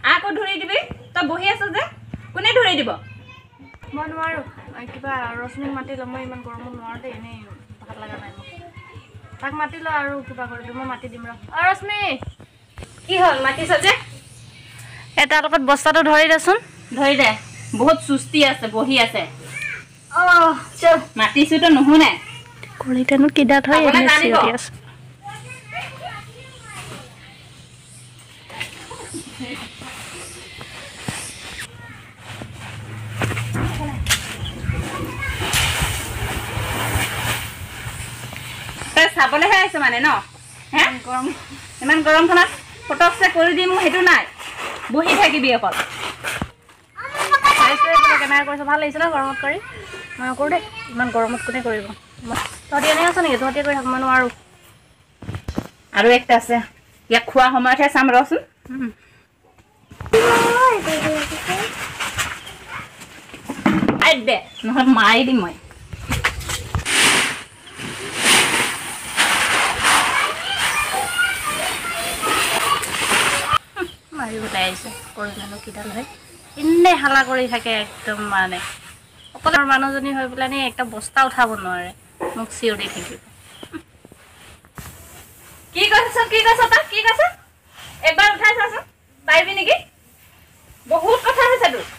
আকৌ ধৰি দিবি তই বহি আছ যে কোনে ধৰি দিব মই নোৱাৰো কিবা ৰশ্মিক মাতি ল মই ইমান গৰমত নোৱাৰো দেই এনেই ভাল লগা নাই মোক তাক মাতি ল আৰু কিবা কৰিবি মই মাতি দিম ৰ ৰশ্মি কি হ'ল মাতিছ যে এটাৰ লগত বস্তাটো ধৰি দেচোন ধৰি দে বহুত সুস্তি আছে বহি আছে চল মাতিছোতো নুশুনে কলিতেনো কিডা থৈ চিঞৰি আছে তই চাবলৈহে আহিছ মানে ন হে গৰম ইমান গৰমখনত পটকছে কৰি দিম সেইটো নাই বহি থাকিবি অকল কেনেকৈ কৰিছ ভাল লাগিছে ন গৰমত কৰি মই নকৰোঁ দেই ইমান গৰমত কোনে কৰিব তহঁতি এনেই আছ নেকি তহঁতি কৰি থাক মই নোৱাৰোঁ আৰু একটা আছে ইয়াক খোৱা সময়তহে চাম ৰচোন দে নহ'লে মাৰি দিম মই মাৰি গোটাই আহিছে কৰিলেনো কিডাল হয় এনেই হালা কৰি থাকে একদম মানে অকলে মানুহজনী হৈ পেলাই নি একটা বস্তা উঠাব নোৱাৰে মোক চিঞৰি থাকিব কি কৈছ তই কি কৈছ এবাৰ উঠাই চাচোন পাৰিবি নেকি বহুত কথা হৈছে তোৰ